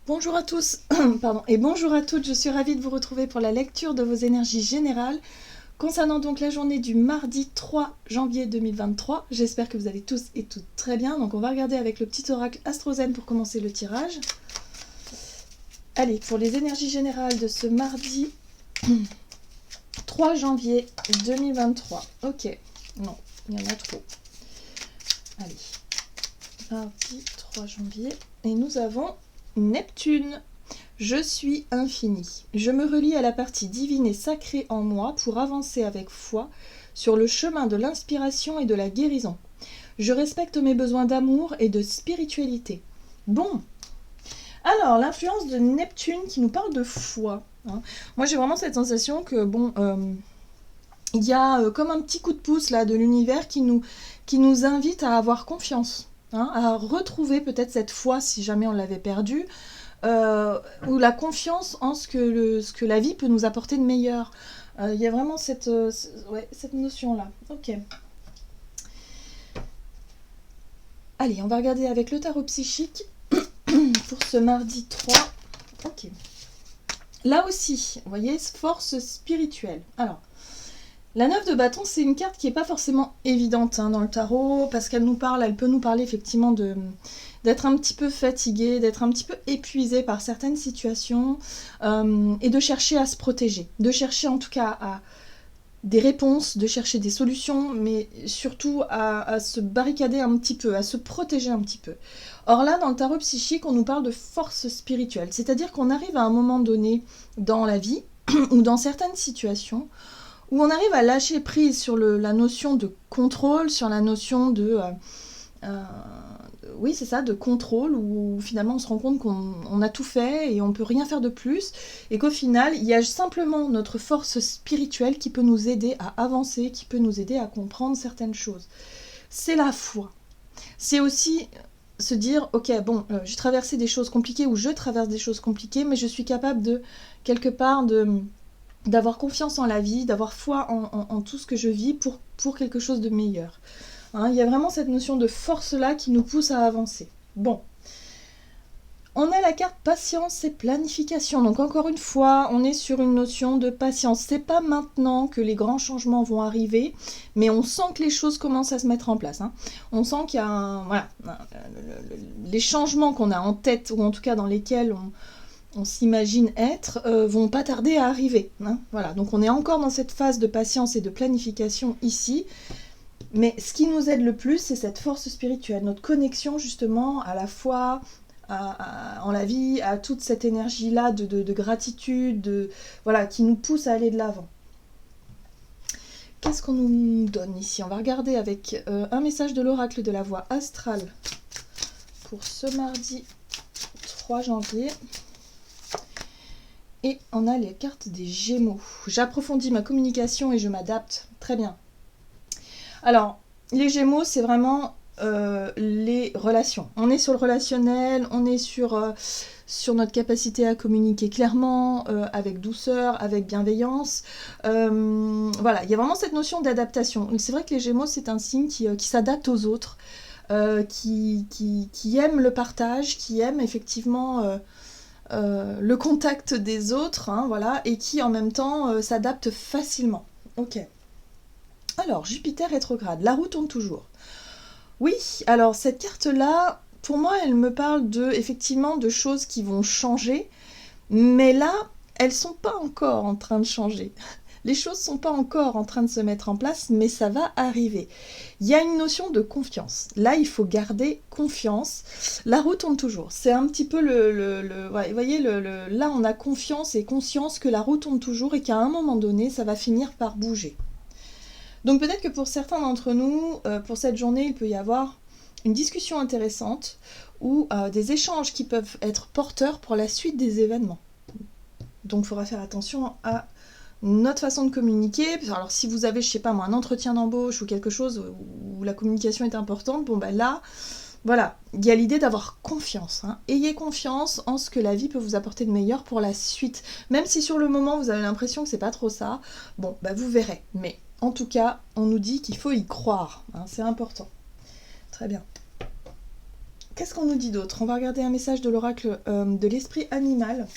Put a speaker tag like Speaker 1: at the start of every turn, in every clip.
Speaker 1: Bonjour à tous, pardon, et bonjour à toutes, je suis ravie de vous retrouver pour la lecture de vos énergies générales concernant donc la journée du mardi 3 janvier 2023. J'espère que vous allez tous et toutes très bien. Donc on va regarder avec le petit oracle AstroZen pour commencer le tirage. Allez, pour les énergies générales de ce mardi 3 janvier 2023. Ok, non, il y en a trop. Allez, mardi 3 janvier, et nous avons Neptune. Je suis infini. Je me relie à la partie divine et sacrée en moi pour avancer avec foi sur le chemin de l'inspiration et de la guérison. Je respecte mes besoins d'amour et de spiritualité. Bon, alors l'influence de Neptune qui nous parle de foi. Moi j'ai vraiment cette sensation que il y a comme un petit coup de pouce là de l'univers qui nous invite à avoir confiance. À retrouver peut-être cette foi si jamais on l'avait perdue, ou la confiance en ce que la vie peut nous apporter de meilleur. Il y a vraiment cette notion-là. Ok. Allez, on va regarder avec le tarot psychique pour ce mardi 3. Ok. Là aussi, vous voyez, force spirituelle. Alors, la 9 de bâton, c'est une carte qui n'est pas forcément évidente dans le tarot, parce qu'elle peut nous parler effectivement d'être un petit peu fatigué, d'être un petit peu épuisé par certaines situations, et de chercher à se protéger, de chercher en tout cas à des réponses, de chercher des solutions, mais surtout à se barricader un petit peu, à se protéger un petit peu. Or là, dans le tarot psychique, on nous parle de force spirituelle, c'est-à-dire qu'on arrive à un moment donné dans la vie, ou dans certaines situations, où on arrive à lâcher prise sur la notion de contrôle, sur la notion de contrôle, où finalement on se rend compte qu'on a tout fait et on ne peut rien faire de plus, et qu'au final, il y a simplement notre force spirituelle qui peut nous aider à avancer, qui peut nous aider à comprendre certaines choses. C'est la foi. C'est aussi se dire, ok, j'ai traversé des choses compliquées, ou je traverse des choses compliquées, mais je suis capable de, quelque part, d'avoir confiance en la vie, d'avoir foi en tout ce que je vis pour quelque chose de meilleur. Il y a vraiment cette notion de force-là qui nous pousse à avancer. Bon. On a la carte patience et planification. Donc encore une fois, on est sur une notion de patience. C'est pas maintenant que les grands changements vont arriver, mais on sent que les choses commencent à se mettre en place. On sent qu'il y a les changements qu'on a en tête, ou en tout cas dans lesquels on s'imagine être, vont pas tarder à arriver. Voilà, donc on est encore dans cette phase de patience et de planification ici, mais ce qui nous aide le plus, c'est cette force spirituelle, notre connexion justement à la foi, en la vie, à toute cette énergie-là de gratitude, qui nous pousse à aller de l'avant. Qu'est-ce qu'on nous donne ici? On va regarder avec un message de l'oracle de la voix astrale pour ce mardi 3 janvier. Et on a les cartes des Gémeaux. J'approfondis ma communication et je m'adapte. Très bien. Alors, les Gémeaux, c'est vraiment les relations. On est sur le relationnel, on est sur notre capacité à communiquer clairement, avec douceur, avec bienveillance. Il y a vraiment cette notion d'adaptation. C'est vrai que les Gémeaux, c'est un signe qui s'adapte aux autres, qui aime le partage, qui aime effectivement le contact des autres, et qui en même temps s'adapte facilement. Ok. Alors, Jupiter rétrograde, la roue tourne toujours. Oui, alors cette carte-là, pour moi, elle me parle effectivement de choses qui vont changer, mais là, elles sont pas encore en train de changer. Les choses sont pas encore en train de se mettre en place, mais ça va arriver. Il y a une notion de confiance. Là, il faut garder confiance. La roue tourne toujours. C'est un petit peu vous voyez, là, on a confiance et conscience que la roue tourne toujours et qu'à un moment donné, ça va finir par bouger. Donc peut-être que pour certains d'entre nous, pour cette journée, il peut y avoir une discussion intéressante ou des échanges qui peuvent être porteurs pour la suite des événements. Donc il faudra faire attention à notre façon de communiquer. Alors si vous avez, je sais pas moi, un entretien d'embauche ou quelque chose où la communication est importante, là, voilà, il y a l'idée d'avoir confiance. Ayez confiance en ce que la vie peut vous apporter de meilleur pour la suite. Même si sur le moment vous avez l'impression que c'est pas trop ça, vous verrez. Mais en tout cas, on nous dit qu'il faut y croire. C'est important. Très bien. qu'est-ce qu'on nous dit d'autre? On va regarder un message de l'oracle de l'esprit animal.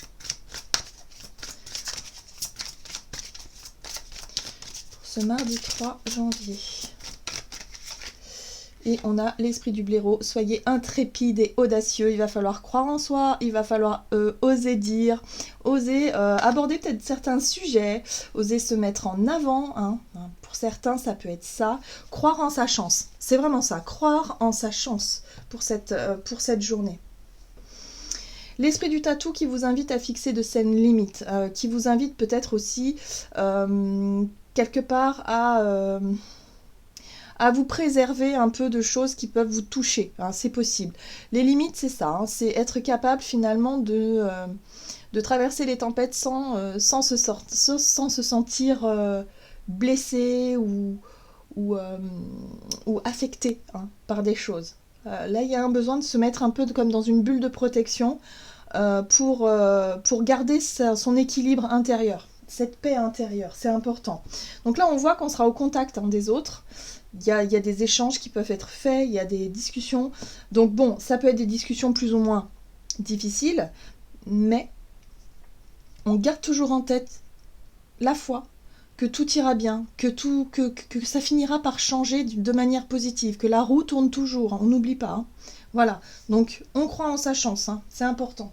Speaker 1: Pour ce mardi 3 janvier. Et on a l'esprit du blaireau. Soyez intrépide et audacieux. Il va falloir croire en soi. Il va falloir oser dire, oser aborder peut-être certains sujets, oser se mettre en avant. Hein. Pour certains, ça peut être ça. Croire en sa chance. C'est vraiment ça. Croire en sa chance pour cette journée. L'esprit du tatou qui vous invite à fixer de saines limites. Qui vous invite peut-être aussi quelque part à vous préserver un peu de choses qui peuvent vous toucher, hein, c'est possible. Les limites, c'est ça, hein, c'est être capable finalement de traverser les tempêtes sans se sentir blessé ou affecté, hein, par des choses. Là, il y a un besoin de se mettre un peu comme dans une bulle de protection pour garder son équilibre intérieur. Cette paix intérieure, c'est important. Donc là, on voit qu'on sera au contact des autres. Il y a des échanges qui peuvent être faits, il y a des discussions. Donc bon, ça peut être des discussions plus ou moins difficiles, mais on garde toujours en tête la foi, que tout ira bien, que ça finira par changer de manière positive, que la roue tourne toujours, on n'oublie pas. Hein. Voilà, donc on croit en sa chance, hein, c'est important.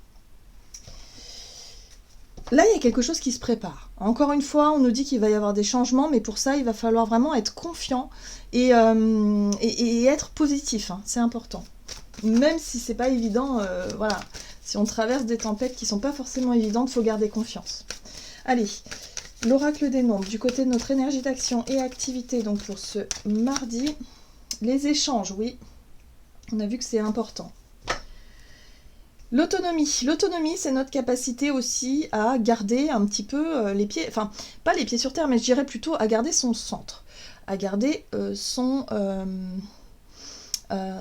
Speaker 1: Là, il y a quelque chose qui se prépare. Encore une fois, on nous dit qu'il va y avoir des changements, mais pour ça, il va falloir vraiment être confiant et être positif. Hein, c'est important. Même si c'est pas évident, voilà. Si on traverse des tempêtes qui sont pas forcément évidentes, il faut garder confiance. Allez, l'oracle des nombres, du côté de notre énergie d'action et activité, donc pour ce mardi, les échanges, oui. On a vu que c'est important. L'autonomie, c'est notre capacité aussi à garder un petit peu les pieds, enfin pas les pieds sur terre, mais je dirais plutôt à garder son centre, à garder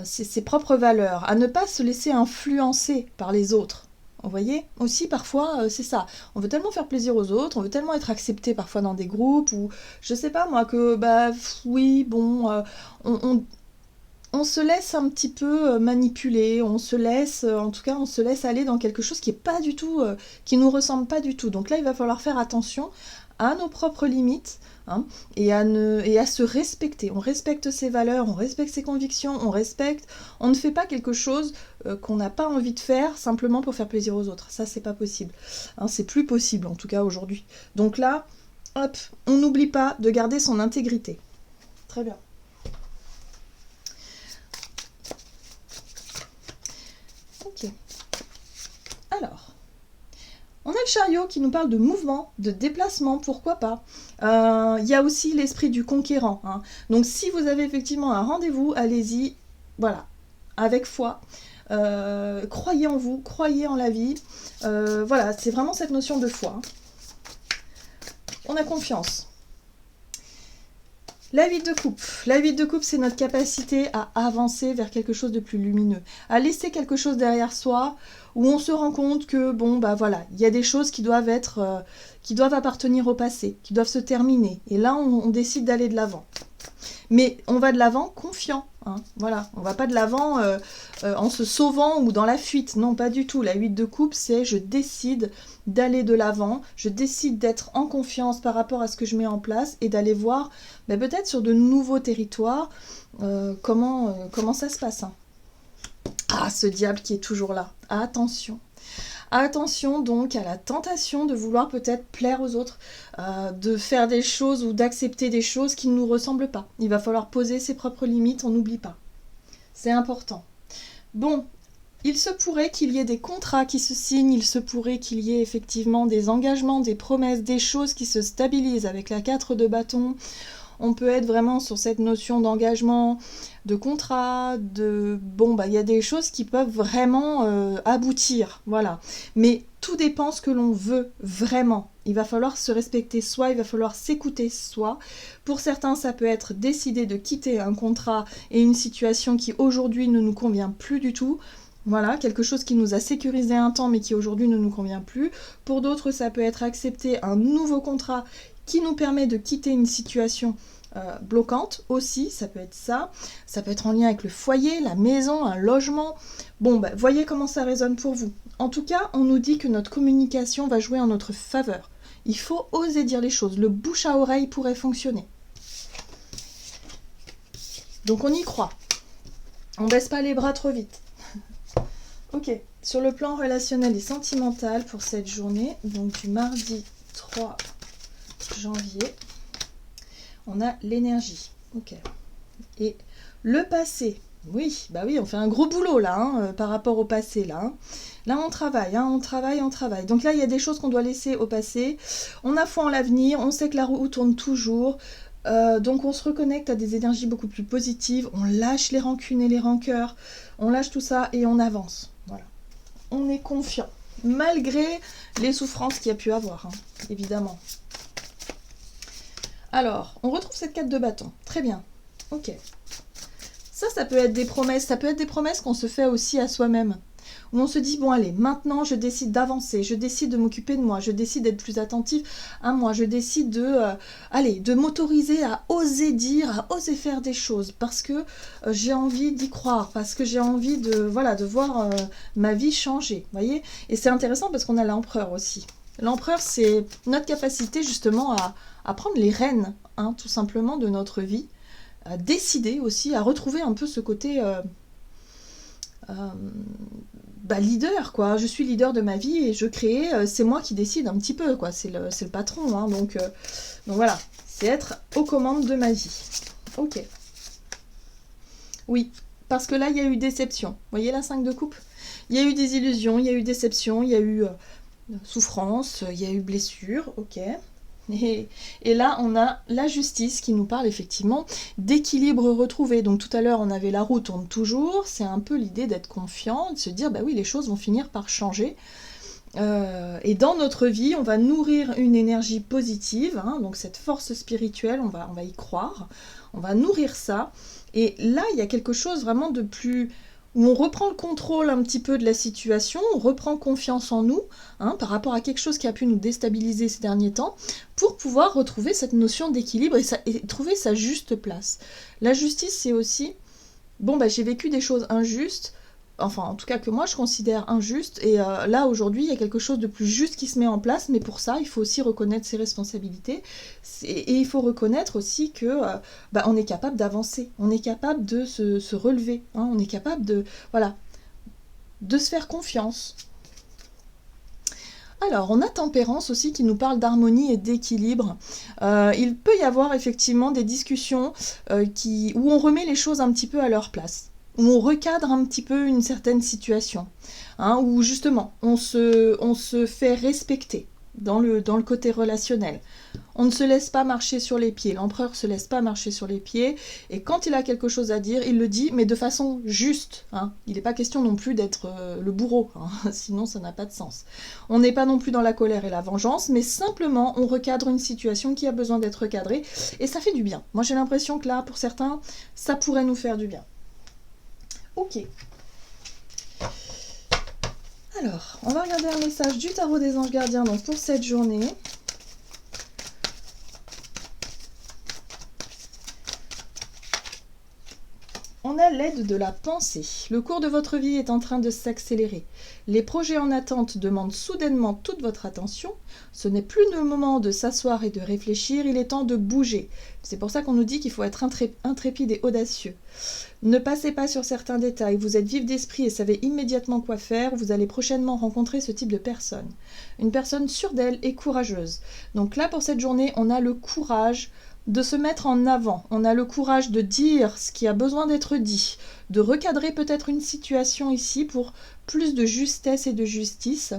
Speaker 1: ses propres valeurs, à ne pas se laisser influencer par les autres. Vous voyez, aussi parfois c'est ça, on veut tellement faire plaisir aux autres, on veut tellement être accepté parfois dans des groupes, ou je sais pas moi, que bah oui, bon, on se laisse un petit peu manipuler, on se laisse aller dans quelque chose qui est pas du tout, qui nous ressemble pas du tout. Donc là, il va falloir faire attention à nos propres limites, hein, et à se respecter. On respecte ses valeurs, on respecte ses convictions, on ne fait pas quelque chose qu'on n'a pas envie de faire simplement pour faire plaisir aux autres. Ça, c'est pas possible. Hein, c'est plus possible, en tout cas aujourd'hui. Donc là, hop, on n'oublie pas de garder son intégrité. Très bien. Alors, on a le chariot qui nous parle de mouvement, de déplacement, pourquoi pas. Il y a aussi l'esprit du conquérant. Hein. Donc si vous avez effectivement un rendez-vous, allez-y, voilà, avec foi. Croyez en vous, croyez en la vie. Voilà, c'est vraiment cette notion de foi. On a confiance. La 8 de coupe. La 8 de coupe, c'est notre capacité à avancer vers quelque chose de plus lumineux, à laisser quelque chose derrière soi, où on se rend compte que, bon, bah voilà, il y a des choses qui doivent appartenir au passé, qui doivent se terminer. Et là, on décide d'aller de l'avant. Mais on va de l'avant confiant. Hein, voilà, on va pas de l'avant en se sauvant ou dans la fuite. Non, pas du tout. La 8 de coupe, c'est je décide d'aller de l'avant, je décide d'être en confiance par rapport à ce que je mets en place et d'aller voir peut-être sur de nouveaux territoires comment ça se passe. Hein. Ah, ce diable qui est toujours là. Attention. Attention donc à la tentation de vouloir peut-être plaire aux autres, de faire des choses ou d'accepter des choses qui ne nous ressemblent pas. Il va falloir poser ses propres limites, on n'oublie pas. C'est important. Bon, il se pourrait qu'il y ait des contrats qui se signent, il se pourrait qu'il y ait effectivement des engagements, des promesses, des choses qui se stabilisent avec la 4 de bâton. On peut être vraiment sur cette notion d'engagement, de contrat, il y a des choses qui peuvent vraiment aboutir, voilà. Mais tout dépend ce que l'on veut vraiment. Il va falloir se respecter soi, il va falloir s'écouter soi. Pour certains, ça peut être décider de quitter un contrat et une situation qui aujourd'hui ne nous convient plus du tout. Voilà, quelque chose qui nous a sécurisé un temps mais qui aujourd'hui ne nous convient plus. Pour d'autres, ça peut être accepter un nouveau contrat qui nous permet de quitter une situation bloquantes aussi, ça peut être ça. Ça peut être en lien avec le foyer, la maison, un logement. Bon, voyez comment ça résonne pour vous. En tout cas, on nous dit que notre communication va jouer en notre faveur. Il faut oser dire les choses. Le bouche à oreille pourrait fonctionner. Donc on y croit. On baisse pas les bras trop vite. Ok, sur le plan relationnel et sentimental pour cette journée, donc du mardi 3 janvier, on a l'énergie. Ok. Et le passé. Oui, bah oui, on fait un gros boulot là, par rapport au passé là. Là, on travaille, on travaille. Donc là, il y a des choses qu'on doit laisser au passé. On a foi en l'avenir, on sait que la roue tourne toujours. Donc on se reconnecte à des énergies beaucoup plus positives. On lâche les rancunes et les rancœurs. On lâche tout ça et on avance. Voilà. On est confiant, malgré les souffrances qu'il y a pu avoir, évidemment. Alors, on retrouve cette 4 de bâton. Très bien. Ok. Ça peut être des promesses. Ça peut être des promesses qu'on se fait aussi à soi-même. Où on se dit, bon allez, maintenant je décide d'avancer, je décide de m'occuper de moi, je décide d'être plus attentif à moi, je décide de m'autoriser à oser dire, à oser faire des choses, parce que j'ai envie d'y croire, parce que j'ai envie de voir ma vie changer, voyez. Et c'est intéressant parce qu'on a l'empereur aussi. L'empereur, c'est notre capacité justement à prendre les rênes, tout simplement, de notre vie, à décider aussi, à retrouver un peu ce côté... leader, quoi. Je suis leader de ma vie et je crée, c'est moi qui décide un petit peu, quoi. C'est le patron, donc voilà, c'est être aux commandes de ma vie. Ok. Oui, parce que là, il y a eu déception. Vous voyez la 5 de coupe? Il y a eu des illusions, il y a eu déception, il y a eu souffrance, il y a eu blessure, ok. Et là, on a la justice qui nous parle effectivement d'équilibre retrouvé. Donc tout à l'heure, on avait la roue tourne toujours. C'est un peu l'idée d'être confiant, de se dire, bah oui, les choses vont finir par changer. Et dans notre vie, on va nourrir une énergie positive, donc cette force spirituelle, on va y croire, on va nourrir ça. Et là, il y a quelque chose vraiment de plus... où on reprend le contrôle un petit peu de la situation, on reprend confiance en nous, par rapport à quelque chose qui a pu nous déstabiliser ces derniers temps, pour pouvoir retrouver cette notion d'équilibre et trouver sa juste place. La justice, c'est aussi, j'ai vécu des choses injustes, enfin en tout cas que moi je considère injustes, et là aujourd'hui il y a quelque chose de plus juste qui se met en place, mais pour ça il faut aussi reconnaître ses responsabilités, et il faut reconnaître aussi que on est capable d'avancer, on est capable de se relever, on est capable de se faire confiance. Alors, on a Tempérance aussi qui nous parle d'harmonie et d'équilibre. Il peut y avoir effectivement des discussions où on remet les choses un petit peu à leur place, où on recadre un petit peu une certaine situation, où justement on se fait respecter dans le côté relationnel. On ne se laisse pas marcher sur les pieds, l'empereur se laisse pas marcher sur les pieds, et quand il a quelque chose à dire, il le dit, mais de façon juste. Il n'est pas question non plus d'être le bourreau, sinon ça n'a pas de sens. On n'est pas non plus dans la colère et la vengeance, mais simplement on recadre une situation qui a besoin d'être recadrée, et ça fait du bien. Moi j'ai l'impression que là, pour certains, ça pourrait nous faire du bien. Ok. Alors, on va regarder un message du tarot des anges gardiens donc pour cette journée. On a l'aide de la pensée. Le cours de votre vie est en train de s'accélérer. Les projets en attente demandent soudainement toute votre attention. Ce n'est plus le moment de s'asseoir et de réfléchir, il est temps de bouger. C'est pour ça qu'on nous dit qu'il faut être intrépide et audacieux. Ne passez pas sur certains détails, vous êtes vif d'esprit et savez immédiatement quoi faire, vous allez prochainement rencontrer ce type de personne. Une personne sûre d'elle et courageuse. Donc là, pour cette journée, on a le courage de se mettre en avant, on a le courage de dire ce qui a besoin d'être dit, de recadrer peut-être une situation ici pour plus de justesse et de justice.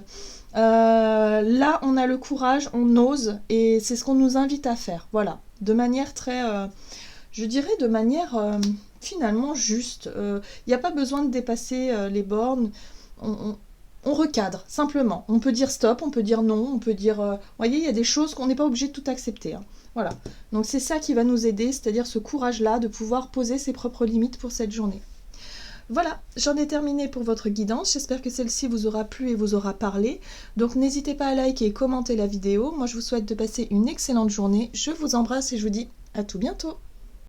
Speaker 1: Là, on a le courage, on ose, et c'est ce qu'on nous invite à faire, voilà, de manière très, je dirais de manière finalement juste. Il n'y a pas besoin de dépasser les bornes, on recadre, simplement. On peut dire stop, on peut dire non, on peut dire... voyez, il y a des choses qu'on n'est pas obligé de tout accepter. Voilà. Donc c'est ça qui va nous aider, c'est-à-dire ce courage-là de pouvoir poser ses propres limites pour cette journée. Voilà, j'en ai terminé pour votre guidance. J'espère que celle-ci vous aura plu et vous aura parlé. Donc n'hésitez pas à liker et commenter la vidéo. Moi, je vous souhaite de passer une excellente journée. Je vous embrasse et je vous dis À tout bientôt!